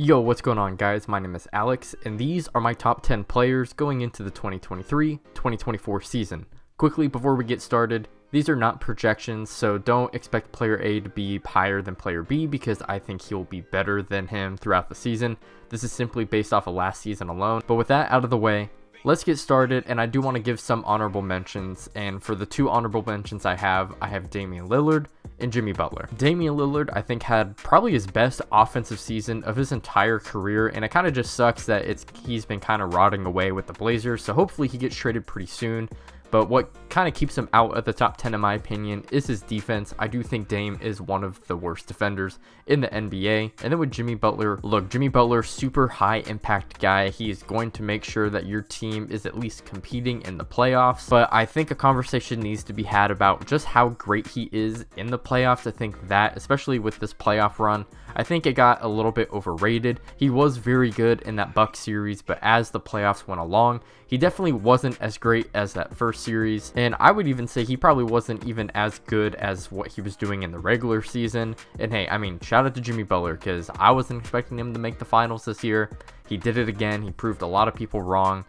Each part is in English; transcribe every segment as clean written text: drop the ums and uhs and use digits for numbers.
Yo, what's going on, guys? My name is Alex, and these are my top 10 players going into the 2023-2024 season. Quickly, before we get started, these are not projections, so don't expect player A to be higher than player B because I think he'll be better than him throughout the season. This is simply based off of last season alone. But with that out of the way, let's get started, and I do want to give some honorable mentions, and for the two honorable mentions I have Damian Lillard and Jimmy Butler. Damian Lillard, I think, had probably his best offensive season of his entire career, and it kind of just sucks that he's been kind of rotting away with the Blazers, so hopefully he gets traded pretty soon. But what kind of keeps him out of the top 10 in my opinion is his defense. I do think Dame is one of the worst defenders in the NBA. And then with Jimmy Butler, look, Jimmy Butler, super high impact guy. He's going to make sure that your team is at least competing in the playoffs. But I think a conversation needs to be had about just how great he is in the playoffs. I think that, especially with this playoff run, I think it got a little bit overrated. He was very good in that Bucks series, but as the playoffs went along, he definitely wasn't as great as that first series. And I would even say he probably wasn't even as good as what he was doing in the regular season. And hey, I mean, shout out to Jimmy Butler because I wasn't expecting him to make the finals this year. He did it again. He proved a lot of people wrong.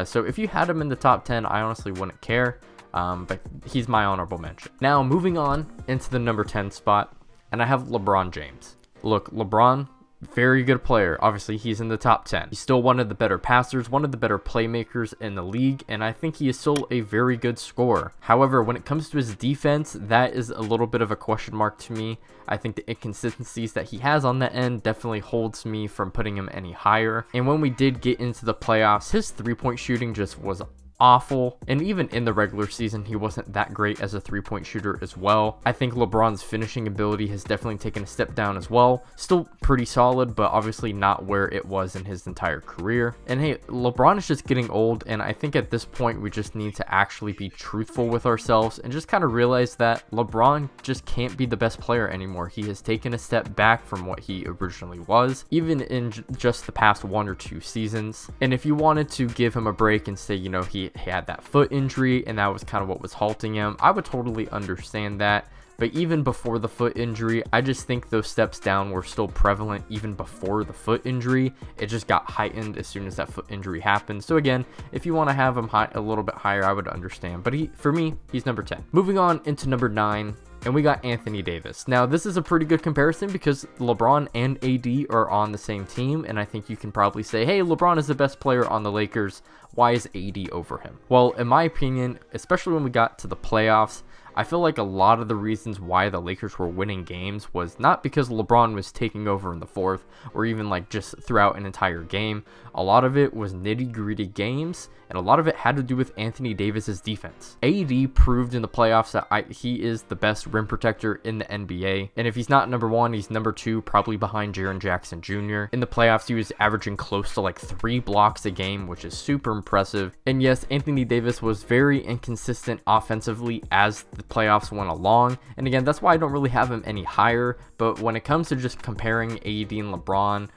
So if you had him in the top 10, I honestly wouldn't care. But he's my honorable mention. Now, moving on into the number 10 spot, and I have LeBron James. Look, LeBron, very good player. Obviously, he's in the top 10. He's still one of the better passers, one of the better playmakers in the league, and I think he is still a very good scorer. However, when it comes to his defense, that is a little bit of a question mark to me. I think the inconsistencies that he has on that end definitely holds me from putting him any higher. And when we did get into the playoffs, his three-point shooting just was awful, and even in the regular season he wasn't that great as a three-point shooter as well. I think LeBron's finishing ability has definitely taken a step down as well. Still pretty solid, but obviously not where it was in his entire career. And hey, LeBron is just getting old, and I think at this point we just need to actually be truthful with ourselves and just kind of realize that LeBron just can't be the best player anymore. He has taken a step back from what he originally was, even in just the past 1 or 2 seasons. And if you wanted to give him a break and say, you know, he had that foot injury and that was kind of what was halting him, I would totally understand that. But even before the foot injury, I just think those steps down were still prevalent even before the foot injury. It just got heightened as soon as that foot injury happened. So again, if you want to have him a little bit higher, I would understand. But for me, he's number 10. Moving on into number 9. And we got Anthony Davis. Now, this is a pretty good comparison because LeBron and AD are on the same team, and I think you can probably say, hey, LeBron is the best player on the Lakers. Why is AD over him? Well, in my opinion, especially when we got to the playoffs, I feel like a lot of the reasons why the Lakers were winning games was not because LeBron was taking over in the fourth or even like just throughout an entire game. A lot of it was nitty-gritty games, and a lot of it had to do with Anthony Davis's defense. AD proved in the playoffs that he is the best rim protector in the NBA, and if he's not number 1, he's number 2, probably behind Jaren Jackson Jr. In the playoffs, he was averaging close to like 3 blocks a game, which is super impressive. And yes, Anthony Davis was very inconsistent offensively as the playoffs went along, and again, that's why I don't really have him any higher. But when it comes to just comparing AD and LeBron,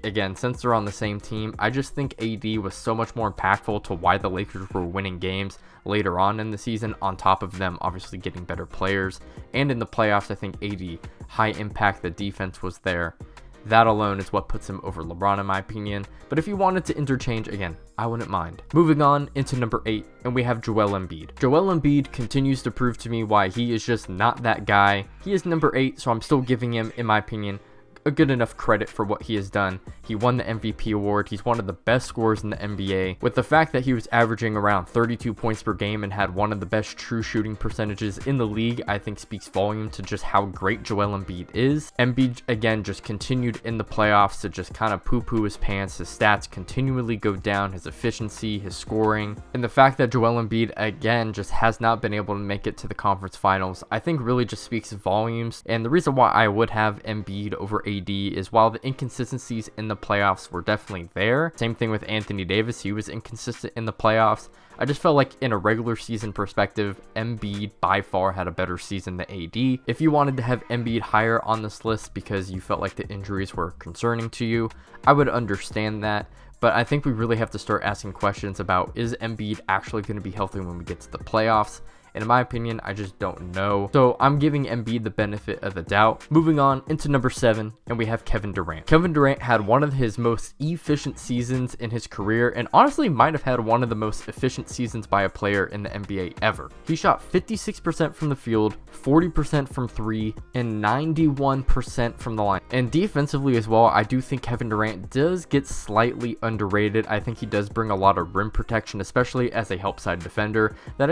again, since they're on the same team, I just think AD was so much more impactful to why the Lakers were winning games later on in the season, on top of them obviously getting better players. And in the playoffs, I think AD, high impact, the defense was there. That alone is what puts him over LeBron in my opinion. But if you wanted to interchange, again, I wouldn't mind. Moving on into number 8, and we have Joel Embiid. Joel Embiid continues to prove to me why he is just not that guy. He is number 8, so I'm still giving him, in my opinion, a good enough credit for what he has done. He won the MVP award. He's one of the best scorers in the NBA. With the fact that he was averaging around 32 points per game and had one of the best true shooting percentages in the league, I think speaks volume to just how great Joel Embiid is. Embiid, again, just continued in the playoffs to just kind of poo-poo his pants. His stats continually go down, his efficiency, his scoring. And the fact that Joel Embiid, again, just has not been able to make it to the conference finals, I think really just speaks volumes. And the reason why I would have Embiid over AD is while the inconsistencies in the playoffs were definitely there. Same thing with Anthony Davis. He was inconsistent in the playoffs. I just felt like in a regular season perspective, Embiid by far had a better season than AD. If you wanted to have Embiid higher on this list because you felt like the injuries were concerning to you, I would understand that. But I think we really have to start asking questions about, is Embiid actually going to be healthy when we get to the playoffs? And in my opinion, I just don't know. So I'm giving Embiid the benefit of the doubt. Moving on into number 7, and we have Kevin Durant. Kevin Durant had one of his most efficient seasons in his career, and honestly might have had one of the most efficient seasons by a player in the NBA ever. He shot 56% from the field, 40% from 3, and 91% from the line. And defensively as well, I do think Kevin Durant does get slightly underrated. I think he does bring a lot of rim protection, especially as a help side defender, that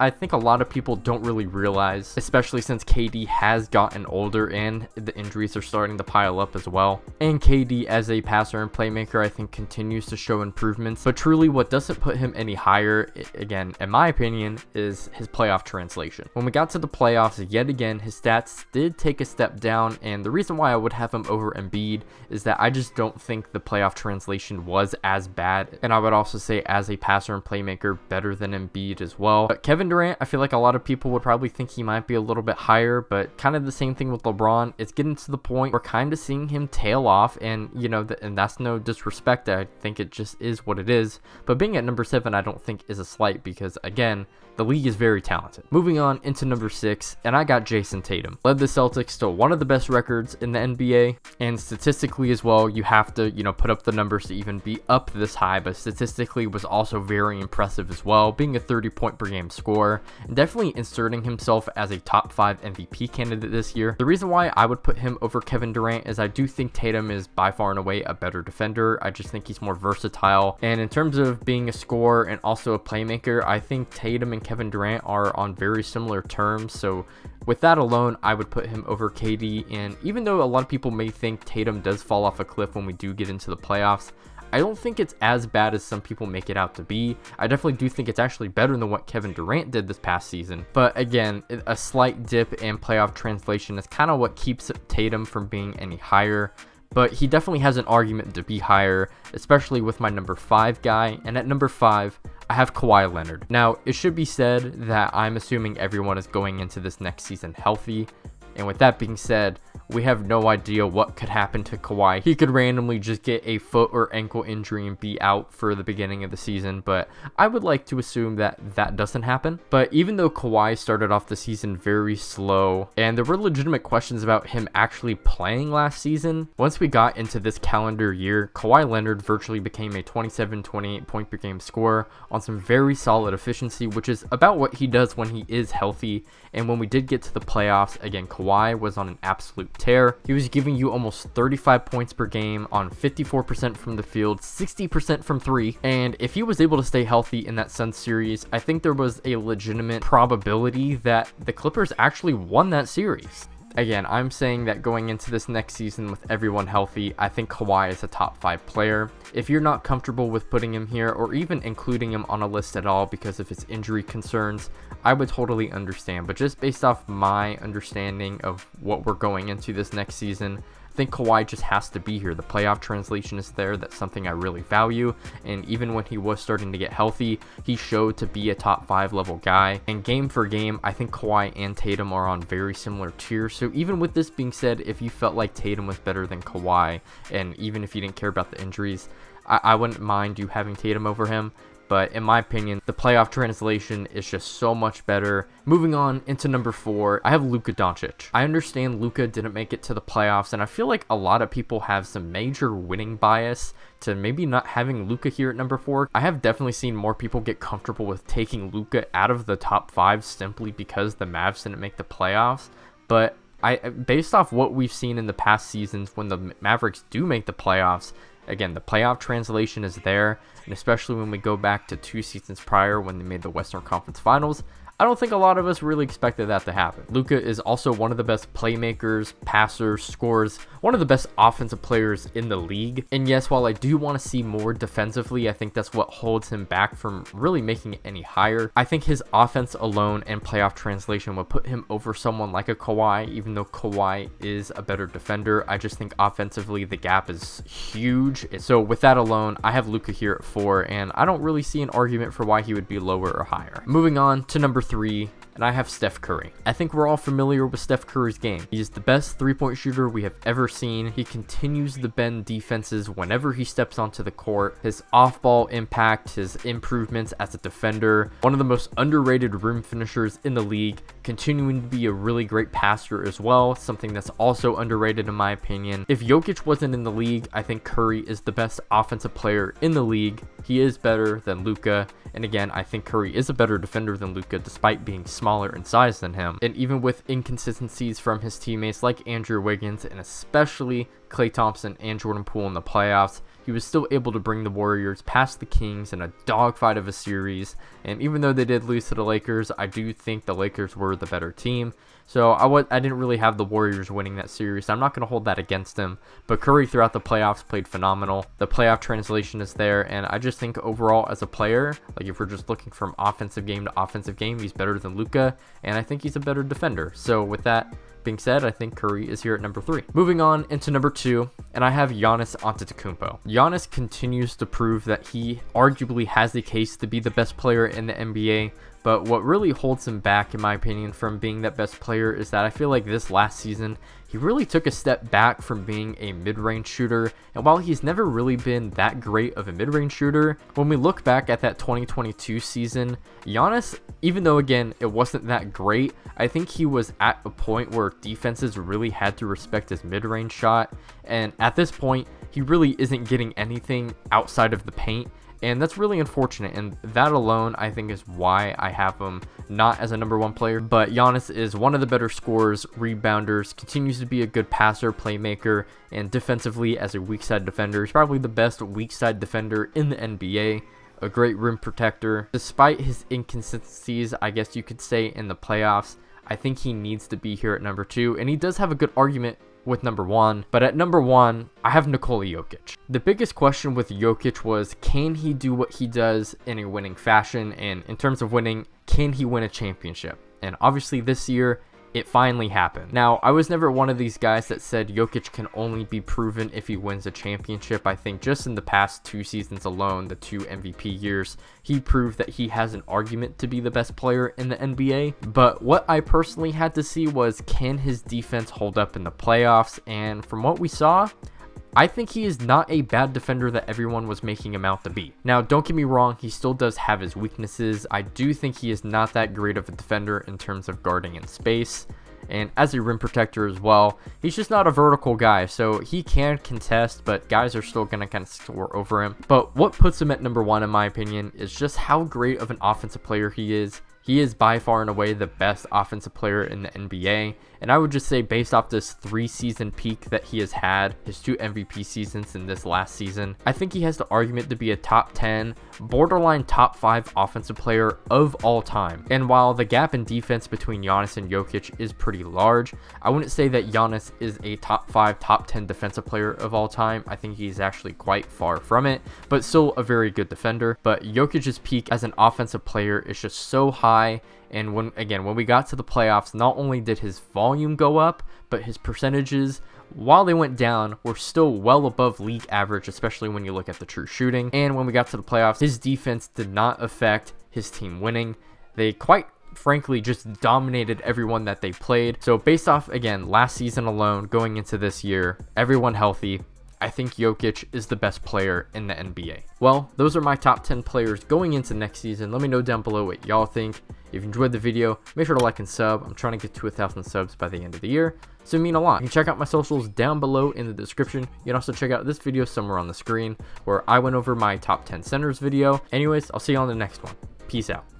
I think a lot of people don't really realize, especially since KD has gotten older and the injuries are starting to pile up as well. And KD as a passer and playmaker, I think continues to show improvements, but truly what doesn't put him any higher, again, in my opinion, is his playoff translation. When we got to the playoffs, yet again, his stats did take a step down, and the reason why I would have him over Embiid is that I just don't think the playoff translation was as bad, and I would also say as a passer and playmaker, better than Embiid as well. But Kevin Durant, I feel like a lot of people would probably think he might be a little bit higher, but kind of the same thing with LeBron. It's getting to the point we're kind of seeing him tail off, and you know, and that's no disrespect. I think it just is what it is. But being at number 7, I don't think is a slight, because again, the league is very talented. Moving on into number 6, and I got Jason Tatum. Led the Celtics to one of the best records in the NBA, and statistically as well, you have to, you know, put up the numbers to even be up this high, but statistically was also very impressive as well, being a 30-point per game scorer, and definitely inserting himself as a top 5 MVP candidate this year. The reason why I would put him over Kevin Durant is I do think Tatum is by far and away a better defender. I just think he's more versatile, and in terms of being a scorer and also a playmaker, I think Tatum and Kevin Durant are on very similar terms. So with that alone, I would put him over KD. And even though a lot of people may think Tatum does fall off a cliff when we do get into the playoffs, I don't think it's as bad as some people make it out to be. I definitely do think it's actually better than what Kevin Durant did this past season. But again, a slight dip in playoff translation is kind of what keeps Tatum from being any higher. But he definitely has an argument to be higher, especially with my number 5 guy. And at number 5, I have Kawhi Leonard. Now, it should be said that I'm assuming everyone is going into this next season healthy. And with that being said, we have no idea what could happen to Kawhi. He could randomly just get a foot or ankle injury and be out for the beginning of the season, but I would like to assume that that doesn't happen. But even though Kawhi started off the season very slow, and there were legitimate questions about him actually playing last season, once we got into this calendar year, Kawhi Leonard virtually became a 27-28 point per game scorer on some very solid efficiency, which is about what he does when he is healthy. And when we did get to the playoffs, again, Kawhi was on an absolute tear. He was giving you almost 35 points per game on 54% from the field, 60% from 3. And if he was able to stay healthy in that Suns series, I think there was a legitimate probability that the Clippers actually won that series. Again, I'm saying that going into this next season with everyone healthy, I think Kawhi is a top 5 player. If you're not comfortable with putting him here or even including him on a list at all because of his injury concerns, I would totally understand. But just based off my understanding of what we're going into this next season, I think Kawhi just has to be here. The playoff translation is there. That's something I really value. And even when he was starting to get healthy, he showed to be a top 5 level guy. And game for game, I think Kawhi and Tatum are on very similar tiers. So even with this being said, if you felt like Tatum was better than Kawhi, and even if you didn't care about the injuries, I wouldn't mind you having Tatum over him. But in my opinion, the playoff translation is just so much better. Moving on into number 4, I have Luka Doncic. I understand Luka didn't make it to the playoffs, and I feel like a lot of people have some major winning bias to maybe not having Luka here at number 4. I have definitely seen more people get comfortable with taking Luka out of the top 5 simply because the Mavs didn't make the playoffs. But based off what we've seen in the past seasons when the Mavericks do make the playoffs, again, the playoff translation is there, and especially when we go back to 2 seasons prior when they made the Western Conference Finals, I don't think a lot of us really expected that to happen. Luka is also one of the best playmakers, passers, scorers, one of the best offensive players in the league. And yes, while I do want to see more defensively, I think that's what holds him back from really making it any higher. I think his offense alone and playoff translation would put him over someone like a Kawhi, even though Kawhi is a better defender. I just think offensively the gap is huge. So with that alone, I have Luka here at 4, and I don't really see an argument for why he would be lower or higher. Moving on to number 3, and I have Steph Curry. I think we're all familiar with Steph Curry's game. He is the best three-point shooter we have ever seen. He continues to bend defenses whenever he steps onto the court. His off-ball impact, his improvements as a defender, one of the most underrated rim finishers in the league, continuing to be a really great passer as well, something that's also underrated in my opinion. If Jokic wasn't in the league, I think Curry is the best offensive player in the league. He is better than Luka, and again, I think Curry is a better defender than Luka despite being smaller in size than him. And even with inconsistencies from his teammates like Andrew Wiggins and especially Klay Thompson and Jordan Poole in the playoffs, he was still able to bring the Warriors past the Kings in a dogfight of a series. And even though they did lose to the Lakers, I do think the Lakers were the better team. So I didn't really have the Warriors winning that series. I'm not going to hold that against him. But Curry throughout the playoffs played phenomenal. The playoff translation is there. And I just think overall as a player, like if we're just looking from offensive game to offensive game, he's better than Luka. And I think he's a better defender. So with that being said, I think Curry is here at number 3. Moving on into number 2, and I have Giannis Antetokounmpo. Giannis continues to prove that he arguably has the case to be the best player in the NBA, but what really holds him back, in my opinion, from being that best player is that I feel like this last season, he really took a step back from being a mid-range shooter, and while he's never really been that great of a mid-range shooter, when we look back at that 2022 season, Giannis, even though again it wasn't that great, I think he was at a point where defenses really had to respect his mid-range shot, and at this point, he really isn't getting anything outside of the paint. And that's really unfortunate, and that alone I think is why I have him not as a number 1 player. But Giannis is one of the better scorers, rebounders, continues to be a good passer, playmaker, and defensively as a weak side defender. He's probably the best weak side defender in the NBA. A great rim protector. Despite his inconsistencies, I guess you could say, in the playoffs, I think he needs to be here at number 2, and he does have a good argument with number 1, but at number 1, I have Nikola Jokic. The biggest question with Jokic was, can he do what he does in a winning fashion? And in terms of winning, can he win a championship? And obviously this year, it finally happened. Now, I was never one of these guys that said Jokic can only be proven if he wins a championship. I think just in the past 2 seasons alone, the 2 MVP years, he proved that he has an argument to be the best player in the NBA. But what I personally had to see was, can his defense hold up in the playoffs? And from what we saw, I think he is not a bad defender that everyone was making him out to be. Now, don't get me wrong, he still does have his weaknesses. I do think he is not that great of a defender in terms of guarding in space. And as a rim protector as well, he's just not a vertical guy, so he can contest, but guys are still going to kind of score over him. But what puts him at number 1, in my opinion, is just how great of an offensive player he is. He is by far and away the best offensive player in the NBA. And I would just say, based off this 3-season peak that he has had, his 2 MVP seasons in this last season, I think he has the argument to be a top 10, borderline top 5 offensive player of all time. And while the gap in defense between Giannis and Jokic is pretty large, I wouldn't say that Giannis is a top 5, top 10 defensive player of all time. I think he's actually quite far from it, but still a very good defender. But Jokic's peak as an offensive player is just so high. And when we got to the playoffs, not only did his volume go up, but his percentages, while they went down, were still well above league average, especially when you look at the true shooting. And when we got to the playoffs, his defense did not affect his team winning. They quite frankly just dominated everyone that they played. So based off, again, last season alone, going into this year, everyone healthy, I think Jokic is the best player in the NBA. Well, those are my top 10 players going into next season. Let me know down below what y'all think. If you enjoyed the video, make sure to like and sub. I'm trying to get to 1,000 subs by the end of the year, so it means a lot. You can check out my socials down below in the description. You can also check out this video somewhere on the screen where I went over my top 10 centers video. Anyways, I'll see you on the next one. Peace out.